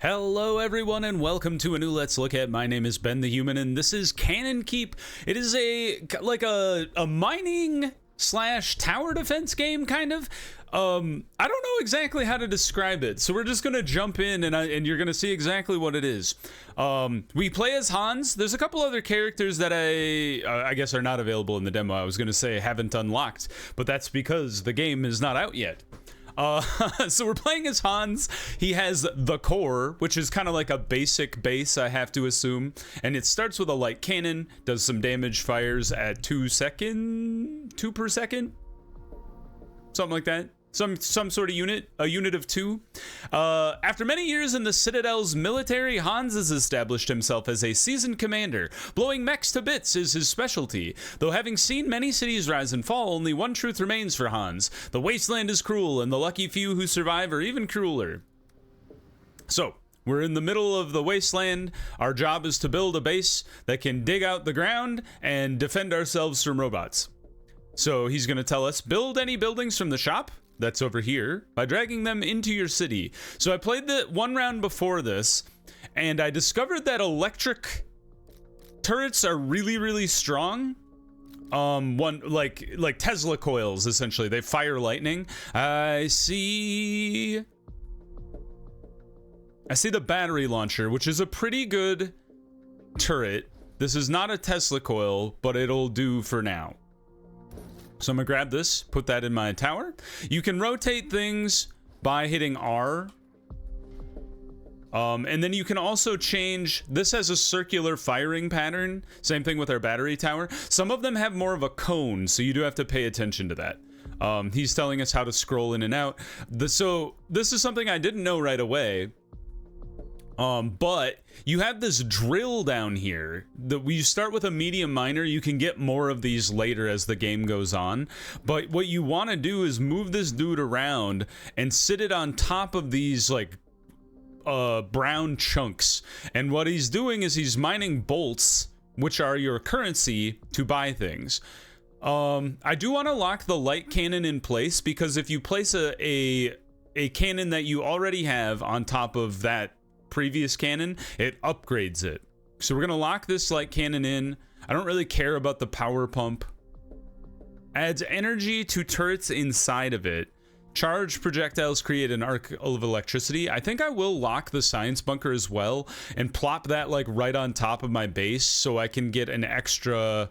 Hello everyone and welcome to a new Let's Look At. My name is Ben the Human and this is Cannon Keep. It is a mining slash tower defense game kind of. I don't know exactly how to describe it, so we're just gonna jump in and you're gonna see exactly what it is. We play as Hans. There's a couple other characters that I guess are not available in the demo. I was gonna say haven't unlocked, but that's because the game is not out yet. So we're playing as Hans. He has the core, which is kind of like a basic base, I have to assume. And it starts with a light cannon, does some damage, fires at 2 per second? Something like that. Some sort of unit, a unit of 2. After many years in the Citadel's military, Hans has established himself as a seasoned commander. Blowing mechs to bits is his specialty. Though having seen many cities rise and fall, only one truth remains for Hans. The wasteland is cruel, and the lucky few who survive are even crueler. So, we're in the middle of the wasteland. Our job is to build a base that can dig out the ground and defend ourselves from robots. So he's going to tell us, build any buildings from the shop that's over here by dragging them into your city. So I played the one round before this and I discovered that electric turrets are really strong. Like Tesla coils, essentially. They fire lightning. I see the battery launcher, which is a pretty good turret. This is not a Tesla coil, but it'll do for now. So I'm gonna grab this, put that in my tower. You can rotate things by hitting R. And then you can also change, this has a circular firing pattern. Same thing with our battery tower. Some of them have more of a cone, so you do have to pay attention to that. He's telling us how to scroll in and out. So this is something I didn't know right away. But you have this drill down here that you start with a medium miner. You can get more of these later as the game goes on. But what you want to do is move this dude around and sit it on top of these like brown chunks. And what he's doing is he's mining bolts, which are your currency to buy things. I do want to lock the light cannon in place because if you place a cannon that you already have on top of that previous cannon, it upgrades it. So we're gonna lock this light cannon in. I don't really care about the power pump. Adds energy to turrets inside of it. Charged projectiles create an arc of electricity. I think I will lock the science bunker as well and plop that like right on top of my base so I can get an extra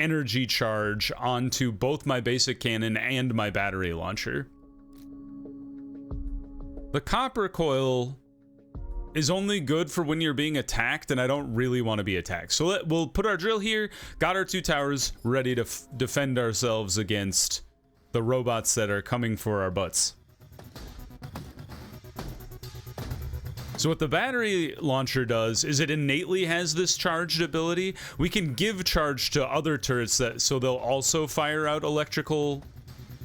energy charge onto both my basic cannon and my battery launcher. The copper coil is only good for when you're being attacked, and I don't really want to be attacked. So we'll put our drill here, got our 2 towers, ready to defend ourselves against the robots that are coming for our butts. So what the battery launcher does is it innately has this charged ability. We can give charge to other turrets so they'll also fire out electrical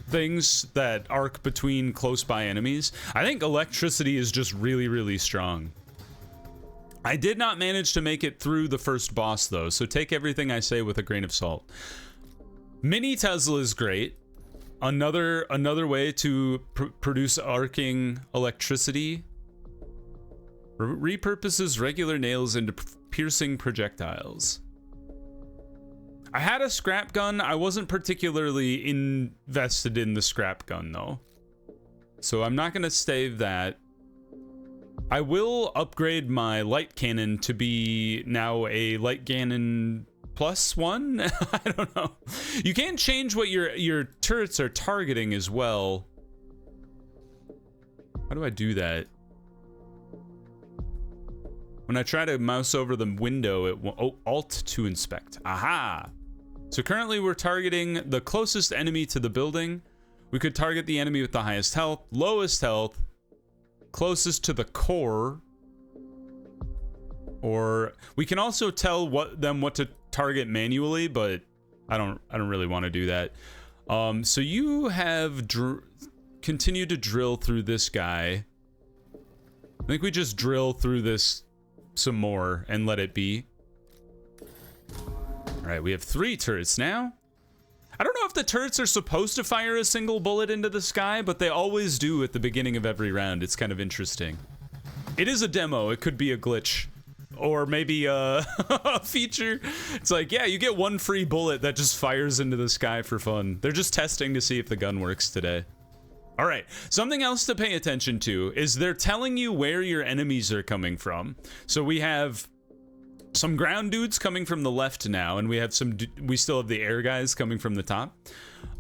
things that arc between close by enemies. I think electricity is just really strong. I did not manage to make it through the first boss though, so take everything I say with a grain of salt. Mini Tesla is great. Another way to produce arcing electricity. Repurposes regular nails into piercing projectiles. I had a scrap gun. I wasn't particularly invested in the scrap gun though, so I'm not gonna save that. I will upgrade my light cannon to be now a light cannon +1. I don't know. You can change what your turrets are targeting as well. How do I do that? When I try to mouse over the window, it will Alt to inspect. Aha! So currently we're targeting the closest enemy to the building. We could target the enemy with the highest health, lowest health, closest to the core. Or we can also tell what to target manually, but I don't really want to do that. So you have continued to drill through this guy. I think we just drill through this some more and let it be. All right, we have 3 turrets now. I don't know if the turrets are supposed to fire a single bullet into the sky, but they always do at the beginning of every round. It's kind of interesting. It is a demo. It could be a glitch. Or maybe a feature. It's like, yeah, you get one free bullet that just fires into the sky for fun. They're just testing to see if the gun works today. All right, something else to pay attention to is they're telling you where your enemies are coming from. So we have some ground dudes coming from the left now, and we have we still have the air guys coming from the top.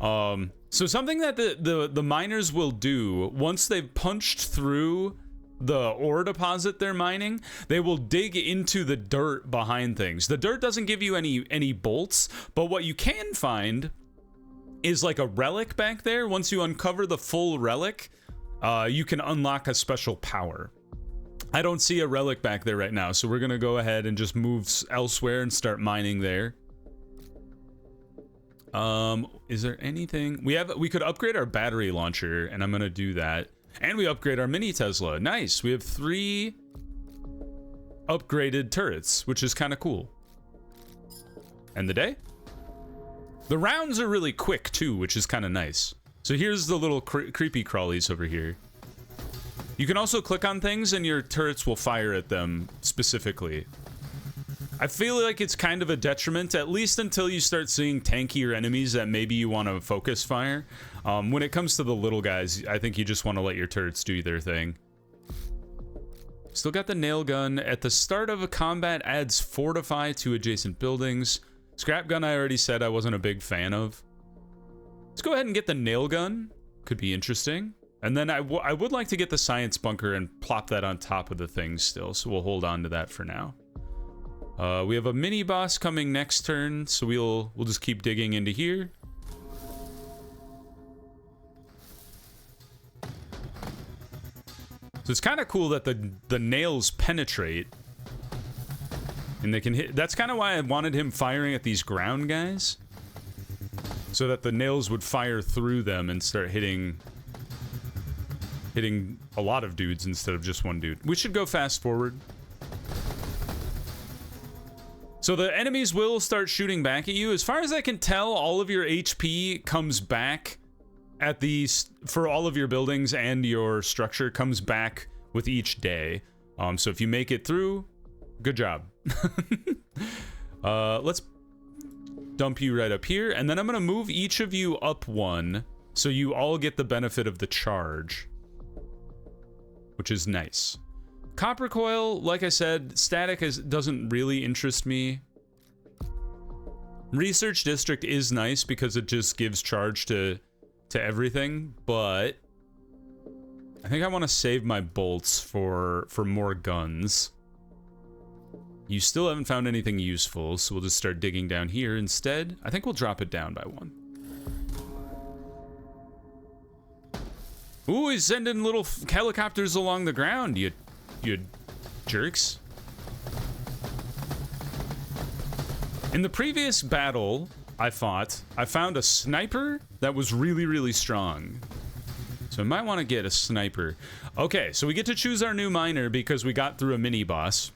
So something that the miners will do once they've punched through the ore deposit they're mining, they will dig into the dirt behind things. The dirt doesn't give you any bolts, but what you can find is like a relic back there. Once you uncover the full relic, you can unlock a special power. I don't see a relic back there right now, so we're gonna go ahead and just move elsewhere and start mining there. Is there anything we could upgrade our battery launcher, and I'm gonna do that. And we upgrade our mini Tesla. Nice. We have 3 upgraded turrets, which is kind of cool. End the day. The rounds are really quick too, which is kind of nice. So here's the little creepy crawlies over here. You can also click on things and your turrets will fire at them specifically. I feel like it's kind of a detriment, at least until you start seeing tankier enemies that maybe you want to focus fire. When it comes to the little guys, I think you just want to let your turrets do their thing. Still got the nail gun. At the start of a combat, adds fortify to adjacent buildings. Scrap gun I already said I wasn't a big fan of. Let's go ahead and get the nail gun. Could be interesting. And then I would like to get the science bunker and plop that on top of the thing still, so we'll hold on to that for now. We have a mini boss coming next turn, so we'll just keep digging into here. So it's kind of cool that the nails penetrate, and they can hit. That's kind of why I wanted him firing at these ground guys, so that the nails would fire through them and start hitting a lot of dudes instead of just one dude. We should go fast forward. So the enemies will start shooting back at you. As far as I can tell, all of your HP comes back at these, for all of your buildings and your structure comes back with each day. So if you make it through, good job. Let's dump you right up here, and then I'm gonna move each of you up 1, so you all get the benefit of the charge, which is nice. Copper coil, like I said, static doesn't really interest me. Research district is nice because it just gives charge to everything, but I think I want to save my bolts for more guns. You still haven't found anything useful, so we'll just start digging down here instead. I think we'll drop it down by 1. Ooh, he's sending little helicopters along the ground, you jerks. In the previous battle I found a sniper that was really, really strong. So I might want to get a sniper. Okay, so we get to choose our new miner because we got through a mini boss.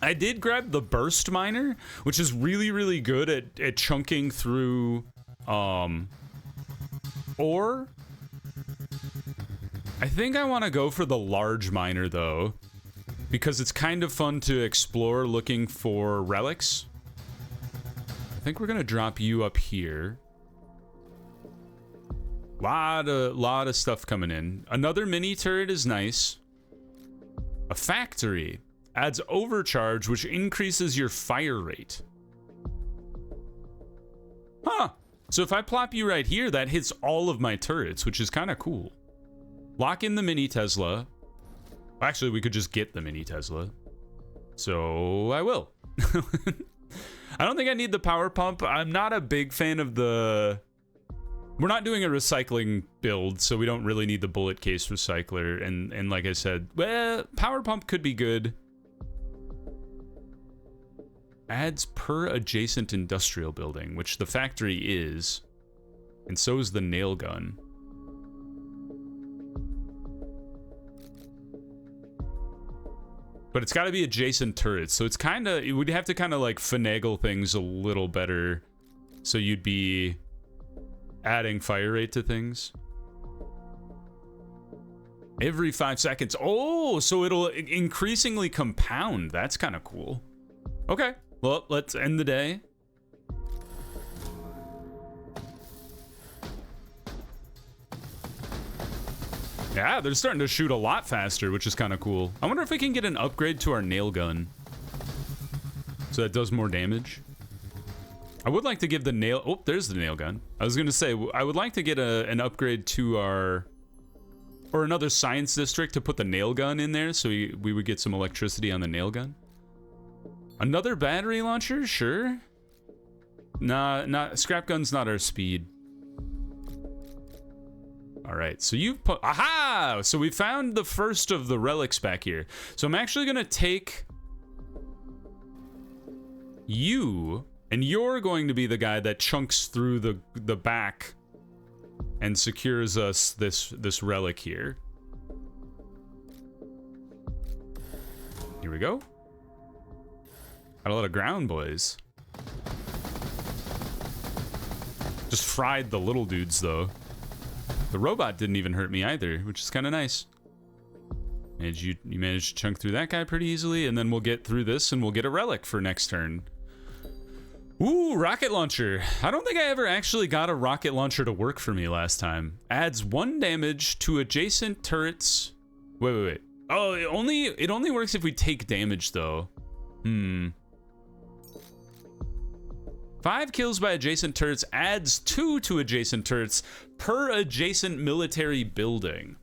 I did grab the burst miner, which is really, really good at chunking through ore. I think I want to go for the large miner though, because it's kind of fun to explore looking for relics. I think we're gonna drop you up here. Lot of stuff coming in. Another mini turret is nice. A factory adds overcharge, which increases your fire rate. Huh. So if I plop you right here, that hits all of my turrets, which is kind of cool. Lock in the mini Tesla. Actually, we could just get the mini Tesla. So I will. I don't think I need the power pump. I'm not a big fan of the... We're not doing a recycling build, so we don't really need the bullet case recycler. And like I said, well, power pump could be good. Adds per adjacent industrial building, which the factory is. And so is the nail gun. But it's got to be adjacent turrets, so it's kind of... We'd have to kind of like finagle things a little better, so you'd be adding fire rate to things. Every 5 seconds. Oh, so it'll increasingly compound. That's kind of cool. Okay, well, let's end the day. Yeah, they're starting to shoot a lot faster, which is kind of cool. I wonder if we can get an upgrade to our nail gun, so that does more damage. I would like to give the nail... Oh, there's the nail gun. I was going to say, I would like to get an upgrade to our... Or another science district to put the nail gun in there, so we would get some electricity on the nail gun. Another battery launcher? Sure. Nah, scrap gun's not our speed. All right, so you've put... Aha! So we found the first of the relics back here. So I'm actually going to take you, and you're going to be the guy that chunks through the back and secures us this relic here. Here we go. Got a lot of ground, boys. Just fried the little dudes, though. The robot didn't even hurt me either, which is kind of nice. You managed to chunk through that guy pretty easily, and then we'll get through this and we'll get a relic for next turn. Ooh, rocket launcher. I don't think I ever actually got a rocket launcher to work for me last time. Adds 1 damage to adjacent turrets. Wait. Oh, it only works if we take damage, though. 5 kills by adjacent turrets adds 2 to adjacent turrets per adjacent military building.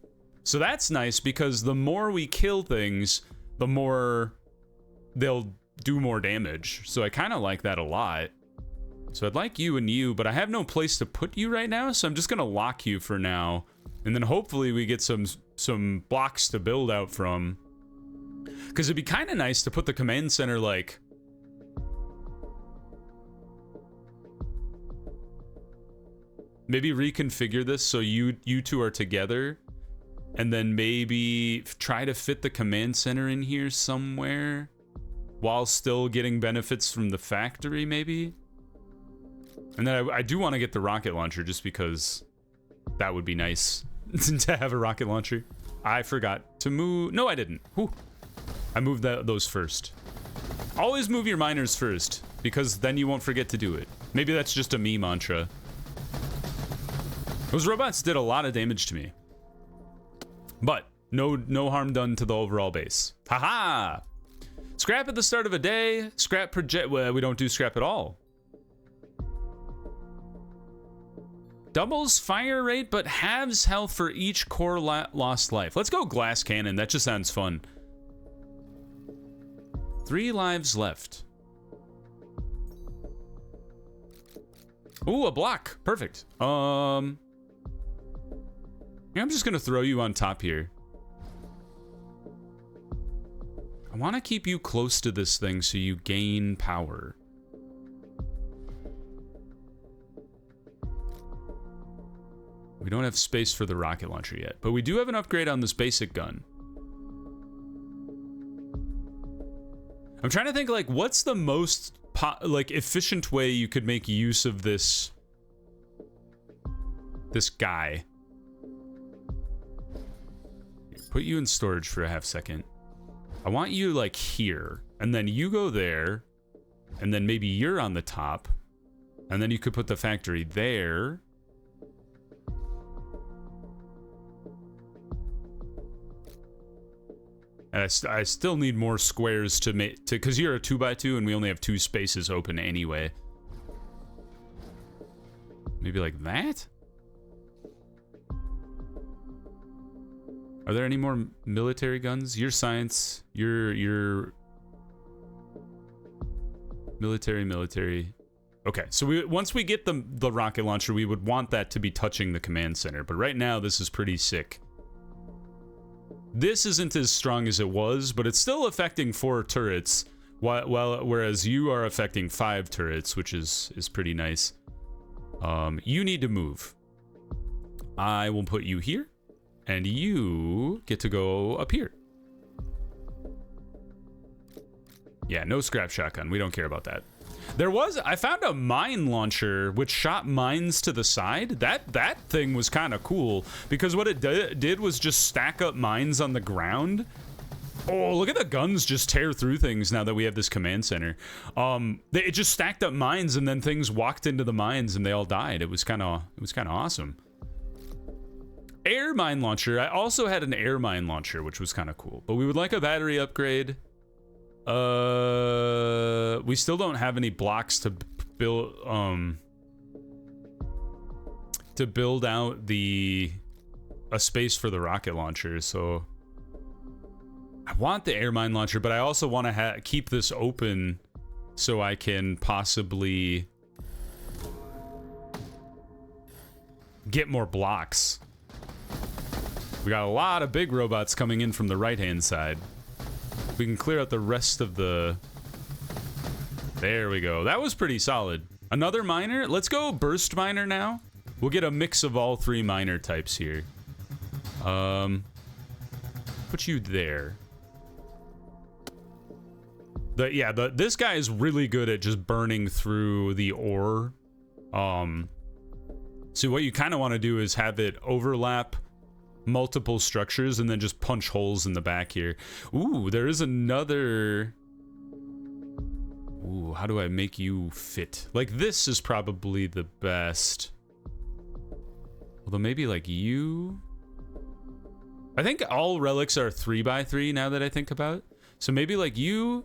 So that's nice because the more we kill things, the more they'll do more damage. So I kind of like that a lot. So I'd like you and you, but I have no place to put you right now, so I'm just gonna lock you for now. And then hopefully we get some blocks to build out from. Because it'd be kind of nice to put the command center like... Maybe reconfigure this so you two are together, and then maybe try to fit the command center in here somewhere while still getting benefits from the factory, maybe? And then I do want to get the rocket launcher just because that would be nice to have a rocket launcher. I forgot to move. No, I didn't. Whew. I moved those first. Always move your miners first, because then you won't forget to do it. Maybe that's just a me mantra. Those robots did a lot of damage to me. But no harm done to the overall base. Haha! Scrap at the start of a day. Scrap project. Well, we don't do scrap at all. Doubles fire rate, but halves health for each core lost life. Let's go glass cannon. That just sounds fun. 3 lives left. Ooh, a block. Perfect. I'm just gonna throw you on top here. I want to keep you close to this thing so you gain power. We don't have space for the rocket launcher yet, but we do have an upgrade on this basic gun. I'm trying to think, like, what's the most efficient way you could make use of this guy. Put you in storage for a half second. I want you like here, and then you go there, and then maybe you're on the top, and then you could put the factory there. And I still need more squares to make, because you're a 2x2 and we only have 2 spaces open anyway. Maybe like that? Are there any more military guns? Your science, your military. Okay, so once we get the rocket launcher, we would want that to be touching the command center. But right now, this is pretty sick. This isn't as strong as it was, but it's still affecting 4 turrets, whereas you are affecting 5 turrets, which is pretty nice. You need to move. I will put you here. And you get to go up here. Yeah, no scrap shotgun. We don't care about that. I found a mine launcher which shot mines to the side. That thing was kind of cool because what it did was just stack up mines on the ground. Oh, look at the guns just tear through things now that we have this command center. It just stacked up mines and then things walked into the mines and they all died. It was kind of awesome. Air mine launcher. I also had an air mine launcher, which was kind of cool. But we would like a battery upgrade. We still don't have any blocks to build out a space for the rocket launcher, so I want the air mine launcher, but I also want to keep this open so I can possibly get more blocks. We got a lot of big robots coming in from the right-hand side. We can clear out the rest of the... There we go. That was pretty solid. Another miner? Let's go burst miner now. We'll get a mix of all three miner types here. Put you there. This guy is really good at just burning through the ore. So what you kind of want to do is have it overlap multiple structures and then just punch holes in the back here. Ooh, there is another... Ooh, how do I make you fit? Like, this is probably the best. Although maybe like you... I think all relics are 3x3 now that I think about it. So maybe like you...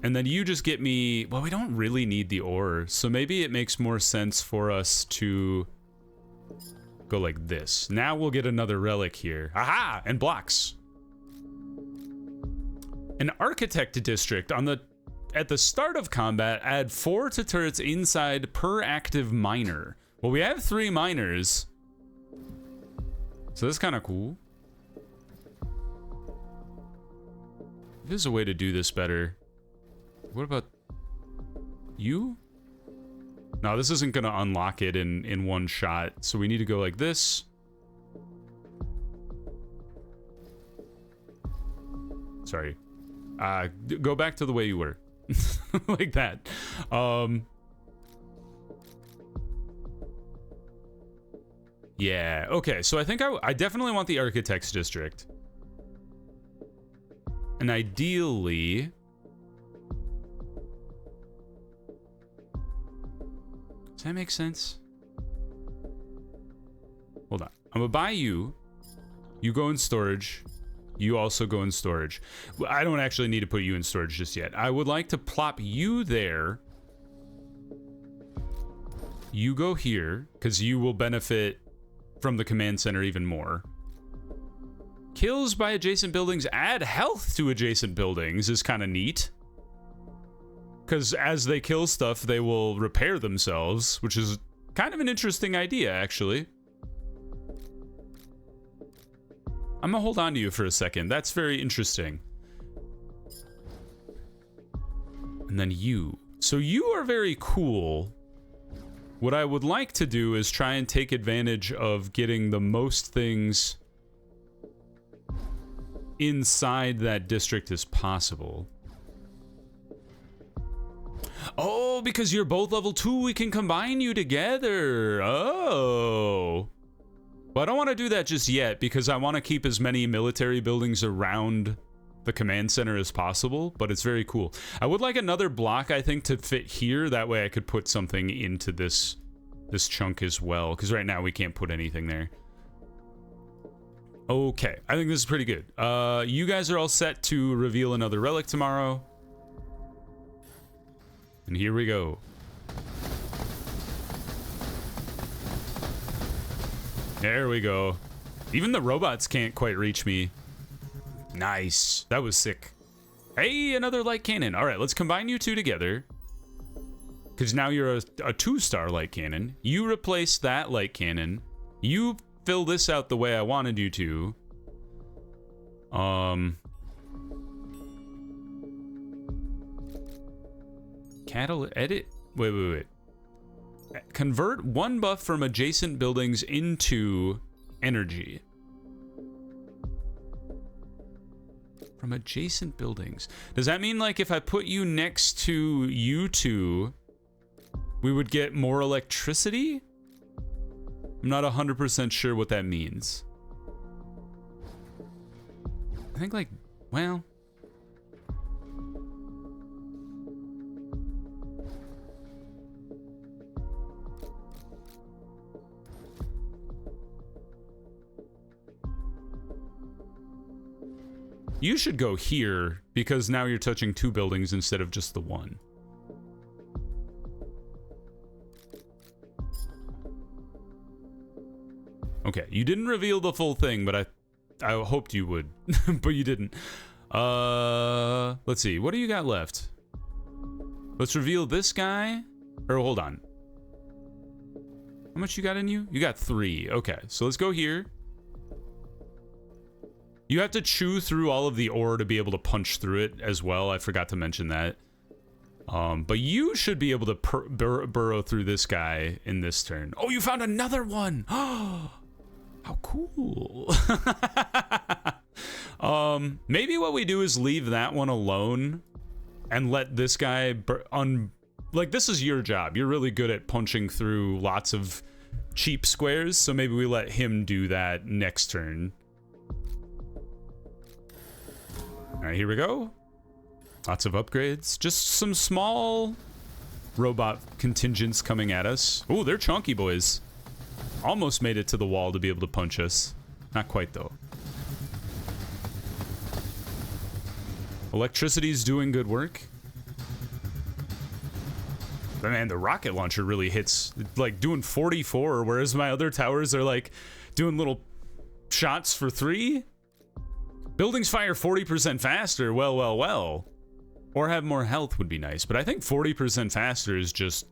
And then you just get me... Well, we don't really need the ore. So maybe it makes more sense for us to go like this. Now we'll get another relic here. Aha! And blocks. An architect district at the start of combat, add 4 to turrets inside per active miner. Well, we have 3 miners. So that's kind of cool. There's a way to do this better. What about you? No, this isn't going to unlock it in one shot. So we need to go like this. Sorry. Go back to the way you were. Like that. Yeah, okay. So I think I definitely want the Architects District. And ideally... Does that make sense? Hold on. I'm gonna buy you. You go in storage. You also go in storage. I don't actually need to put you in storage just yet. I would like to plop you there. You go here, because you will benefit from the command center even more. Kills by adjacent buildings add health to adjacent buildings is kind of neat. Because as they kill stuff, they will repair themselves, which is kind of an interesting idea, actually. I'm gonna hold on to you for a second. That's very interesting. And then you. So you are very cool. What I would like to do is try and take advantage of getting the most things inside that district as possible. Oh, because you're both level 2, we can combine you together. Oh. Well, I don't want to do that just yet because I want to keep as many military buildings around the command center as possible, but it's very cool. I would like another block, I think, to fit here. That way I could put something into this chunk as well, because right now we can't put anything there. Okay, I think this is pretty good. You guys are all set to reveal another relic tomorrow. And here we go. There we go. Even the robots can't quite reach me. Nice. That was sick. Hey, another light cannon. All right, let's combine you two together. Because now you're a 2-star light cannon. You replace that light cannon. You fill this out the way I wanted you to. Edit. Wait. Convert 1 buff from adjacent buildings into energy. from adjacent buildings. Does that mean like if I put you next to you two, we would get more electricity? I'm not 100% sure what that means. I think like, well... You should go here, because now you're touching 2 buildings instead of just the 1. Okay, you didn't reveal the full thing, but I hoped you would, but you didn't. Let's see, what do you got left? Let's reveal this guy, or hold on. How much you got in you? You got 3, okay, so let's go here. You have to chew through all of the ore to be able to punch through it as well. I forgot to mention that. But you should be able to burrow through this guy in this turn. Oh, you found another one! Oh, how cool. Maybe what we do is leave that one alone and let this guy... Like, this is your job. You're really good at punching through lots of cheap squares, so maybe we let him do that next turn. All right, here we go. Lots of upgrades. Just some small robot contingents coming at us. Oh, they're chunky boys. Almost made it to the wall to be able to punch us. Not quite, though. Electricity's doing good work. But man, the rocket launcher really hits, like, doing 44, whereas my other towers are, like, doing little shots for 3. Buildings fire 40% faster, well. Or have more health would be nice, but I think 40% faster is just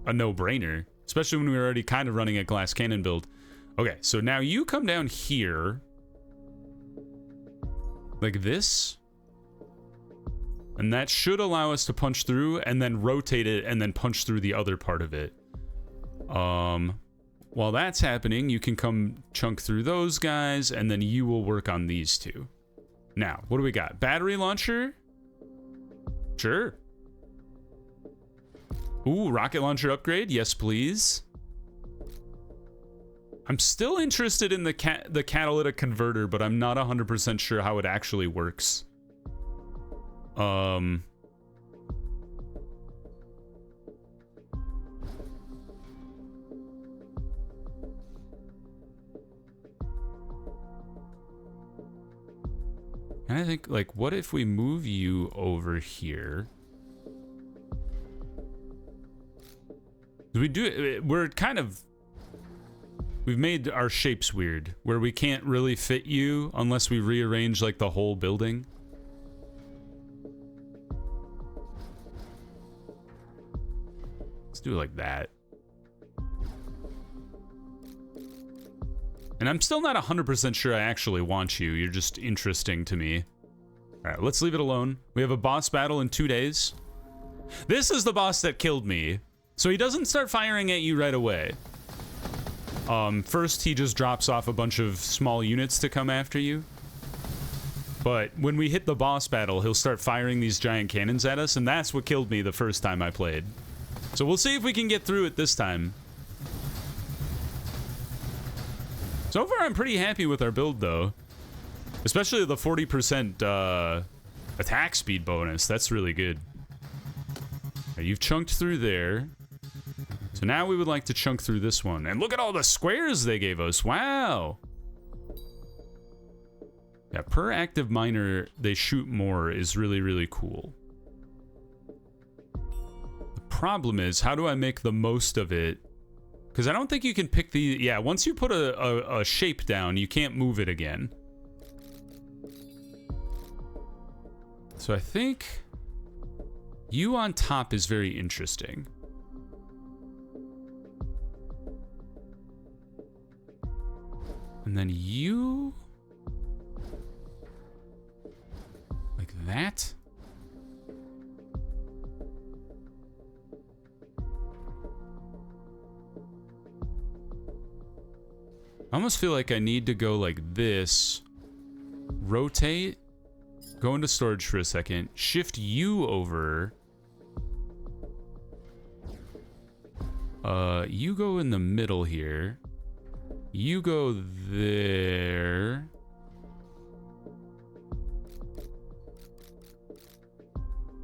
a no-brainer. Especially when we were already kind of running a glass cannon build. Okay, so now you come down here. Like this. And that should allow us to punch through and then rotate it and then punch through the other part of it. While that's happening, you can come chunk through those guys, and then you will work on these 2. Now, what do we got? Battery launcher? Sure. Ooh, rocket launcher upgrade? Yes, please. I'm still interested in the catalytic converter, but I'm not 100% sure how it actually works. And I think, like, what if we move you over here? We're kind of... We've made our shapes weird, where we can't really fit you unless we rearrange, like, the whole building. Let's do it like that. And I'm still not 100% sure I actually want you. You're just interesting to me. All right, let's leave it alone. We have a boss battle in 2 days. This is the boss that killed me. So he doesn't start firing at you right away. First, he just drops off a bunch of small units to come after you. But when we hit the boss battle, he'll start firing these giant cannons at us, and that's what killed me the first time I played. So we'll see if we can get through it this time. So far, I'm pretty happy with our build, though. Especially the 40% attack speed bonus. That's really good. Right, you've chunked through there. So now we would like to chunk through this one. And look at all the squares they gave us. Wow. Yeah, per active miner, they shoot more is really, really cool. The problem is, how do I make the most of it? Because I don't think you can pick the... Yeah, once you put a shape down, you can't move it again. So I think you on top is very interesting. And then you... like that? I almost feel like I need to go like this, rotate, go into storage for a second. Shift you over. You go in the middle here. You go there.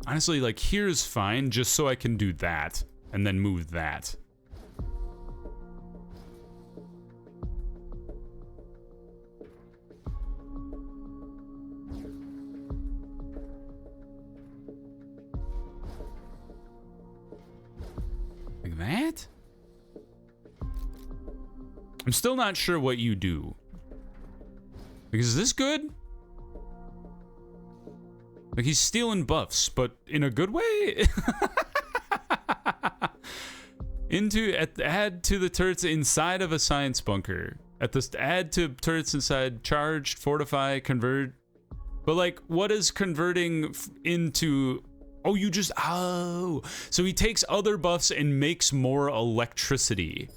Honestly, like, here's fine, just so I can do that, and then move that. Like that? I'm still not sure what you do. Like, is this good? Like, he's stealing buffs, but in a good way? Add to the turrets inside of a science bunker. Add to turrets inside, charged, fortify, convert. But, like, what is converting into... Oh, oh. So he takes other buffs and makes more electricity.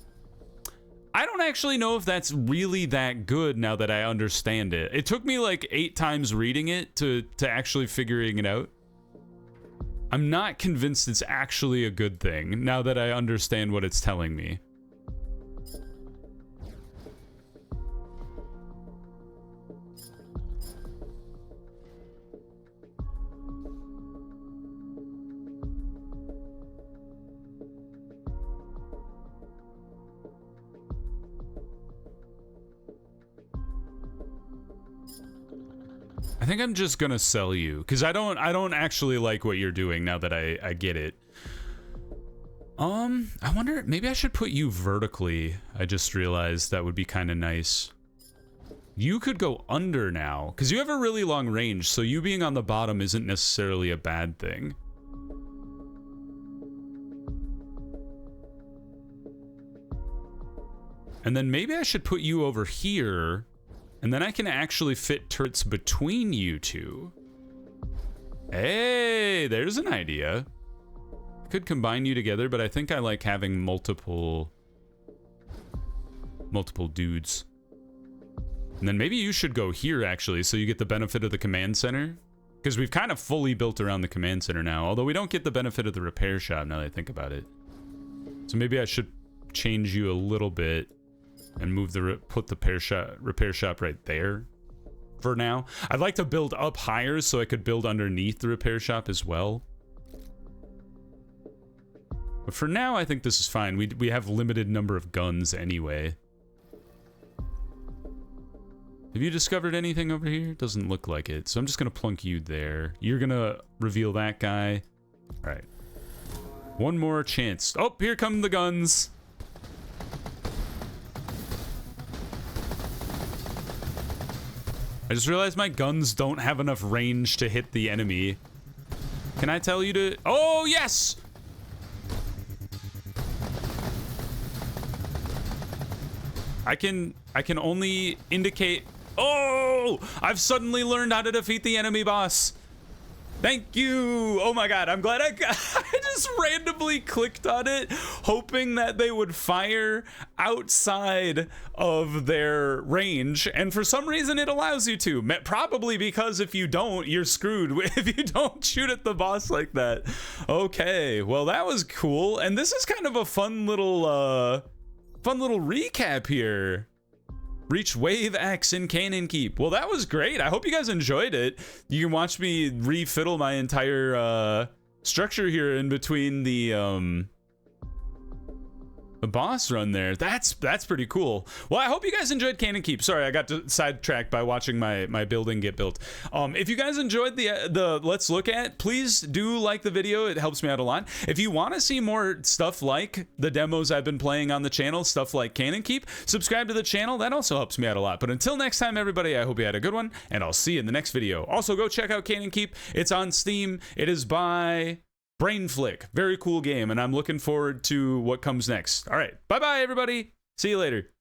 I don't actually know if that's really that good now that I understand it. It took me like 8 times reading it to actually figuring it out. I'm not convinced it's actually a good thing now that I understand what it's telling me. I think I'm just gonna sell you because I don't actually like what you're doing now that I get it. I wonder, maybe I should put you vertically. I just realized that would be kind of nice. You could go under now because you have a really long range, so you being on the bottom isn't necessarily a bad thing. And then maybe I should put you over here. And then I can actually fit turrets between you two. Hey, there's an idea. I could combine you together, but I think I like having multiple dudes. And then maybe you should go here, actually, so you get the benefit of the command center. Because we've kind of fully built around the command center now, although we don't get the benefit of the repair shop now that I think about it. So maybe I should change you a little bit. And move put the repair shop right there for now. I'd like to build up higher so I could build underneath the repair shop as well. But for now, I think this is fine. We have limited number of guns anyway. Have you discovered anything over here? Doesn't look like it. So I'm just gonna plunk you there. You're gonna reveal that guy. All right. One more chance. Oh, here come the guns. I just realized my guns don't have enough range to hit the enemy. Can I tell you to... Oh, yes! I can only indicate... Oh! I've suddenly learned how to defeat the enemy boss. Thank you! Oh my god, I'm glad I just randomly clicked on it, hoping that they would fire outside of their range, and for some reason it allows you to. Probably because if you don't, you're screwed if you don't shoot at the boss like that. Okay, well that was cool, and this is kind of a fun little recap here. Reach Wave X in Cannon Keep. Well, that was great. I hope you guys enjoyed it. You can watch me refiddle my entire structure here in between the boss run there. That's pretty cool. Well, I hope you guys enjoyed Cannon Keep. Sorry, I got sidetracked by watching my building get built. If you guys enjoyed the Let's Look At, please do like the video. It helps me out a lot. If you want to see more stuff like the demos I've been playing on the channel, stuff like Cannon Keep, subscribe to the channel. That also helps me out a lot. But until next time, everybody, I hope you had a good one, and I'll see you in the next video. Also, go check out Cannon Keep. It's on Steam. It is by Brain Flick. Very cool game, and I'm looking forward to what comes next. All right, bye-bye, everybody. See you later.